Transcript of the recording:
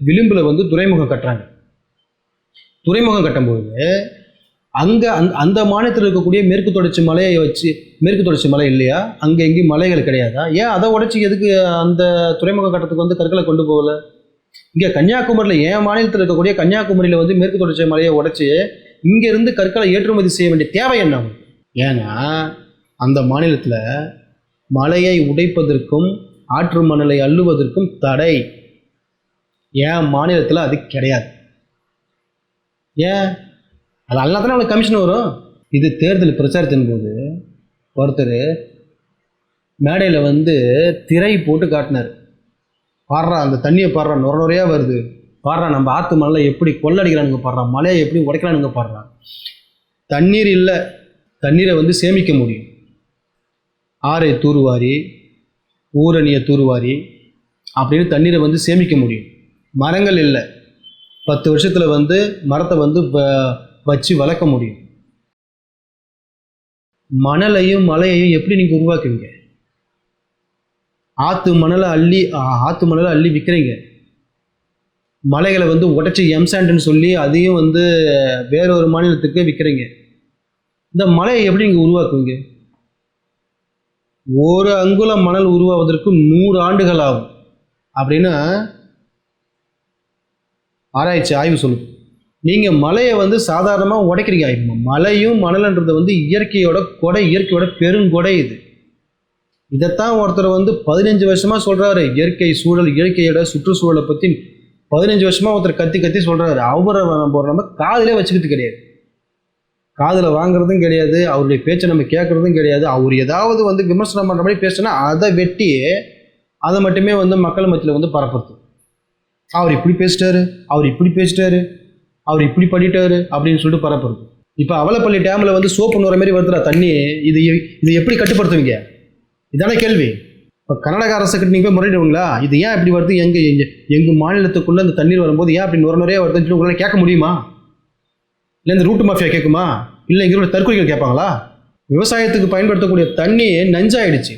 விளிம்பில் வந்து துறைமுகம் கட்டுறாங்க. துறைமுகம் கட்டும்போது அங்கே அந்த மாநிலத்தில் இருக்கக்கூடிய மேற்கு தொடர்ச்சி மலையை வச்சு, மேற்கு தொடர்ச்சி மலை இல்லையா, அங்கே எங்கேயும் மலைகள் கிடையாதா, ஏன் அதை உடச்சி எதுக்கு அந்த துறைமுகம் கட்டத்துக்கு வந்து கற்களை கொண்டு போகல? இங்கே கன்னியாகுமரியில், என் மாநிலத்தில் இருக்கக்கூடிய கன்னியாகுமரியில் வந்து மேற்கு தொடர்ச்சி மலையை உடச்சி இங்கேருந்து கற்களை ஏற்றுமதி செய்ய வேண்டிய தேவை என்ன? ஏன்னா அந்த மாநிலத்தில் மலையை உடைப்பதற்கும் ஆற்று மணலை அள்ளுவதற்கும் தடை. என் மாநிலத்தில் அது கிடையாது. ஏன்? அது அல்லாதானே அவனுக்கு கமிஷன் வரும். இது தேர்தல் பிரச்சாரத்தின் போது ஒருத்தர் மேடையில் வந்து திரை போட்டு காட்டினார். பாடுறா, அந்த தண்ணியை பாடுறா, நுர நுறையா வருது, பாடுறா, நம்ம ஆற்று மணலை எப்படி கொள்ளடிக்கிறானுங்க பாடுறா, மலையை எப்படி உடைக்கிறானுங்க பாடுறா. தண்ணீர் இல்லை, தண்ணீரை வந்து சேமிக்க முடியும். ஆறை தூர்வாரி, ஊரணியை தூர்வாரி அப்படின்னு தண்ணீரை வந்து சேமிக்க முடியும். மரங்கள் இல்லை, 10 வருஷத்தில் வந்து மரத்தை வந்து வச்சு வளர்க்க முடியும். மணலையும் மலையையும் எப்படி நீங்கள் உருவாக்குவீங்க? ஆற்று மணலை அள்ளி விற்கிறீங்க. மலைகளை வந்து உடச்சி எம்சாண்டுன்னு சொல்லி அதையும் வந்து வேற ஒரு மாநிலத்துக்கு விற்கிறீங்க. இந்த மலையை எப்படி நீங்கள் உருவாக்குவீங்க? ஒரு அங்குலம் மணல் உருவாவதற்கு 100 ஆண்டுகள் ஆகும் அப்படின்னு ஆராய்ச்சி ஆய்வு சொல்லுது. நீங்கள் மலையை வந்து சாதாரணமாக உடைக்கிறீங்க. மலையும் மணல்ன்றது வந்து இயற்கையோட கொடை, இயற்கையோட பெருங்கொடை. இதைத்தான் ஒருத்தர் வந்து 15 வருஷமாக சொல்கிறாரு. இயற்கை சூழல், இயற்கையோட சுற்றுச்சூழலை பற்றி 15 வருஷமாக ஒருத்தர் கத்தி சொல்கிறாரு. அவரை நம்ம காதிலே வச்சுக்கிட்டு கிடையாது, காதில் வாங்குறதும் கிடையாது, அவருடைய பேச்சை நம்ம கேட்குறதும் கிடையாது. அவர் ஏதாவது வந்து விமர்சனம் பண்ணுற மாதிரி பேசினா அதை வெட்டி அதை மட்டுமே வந்து மக்கள் மத்தியில் வந்து பரப்புறது. அவர் இப்படி பேசிட்டாரு, அவர் இப்படி பேசிட்டாரு, அவர் இப்படி பண்ணிட்டாரு அப்படின்னு சொல்லிட்டு பரப்புறது. இப்போ அவலப்பள்ளி டேமில் வந்து சோப்பு நுற மாதிரி வருதுடா தண்ணி. இது எப்படி கட்டுப்படுத்துவீங்க? இதான கேள்வி. இப்போ கர்நாடக அரசுக்கிட்ட நீங்கள் போய் முறையிடுவீங்களா? இது ஏன் இப்படி வருது, எங்கள் மாநிலத்துக்குள்ளே இந்த தண்ணீர் வரும்போது ஏன் அப்படி நுறையா வருதுன்னு சொல்லி உங்களால் கேட்க முடியுமா? இல்லை இந்த ரூட்டு மாஃபியா கேட்குமா? இல்லை இங்கே தற்கொலைகள் கேட்பாங்களா? விவசாயத்துக்கு பயன்படுத்தக்கூடிய தண்ணி நஞ்சாயிடுச்சு.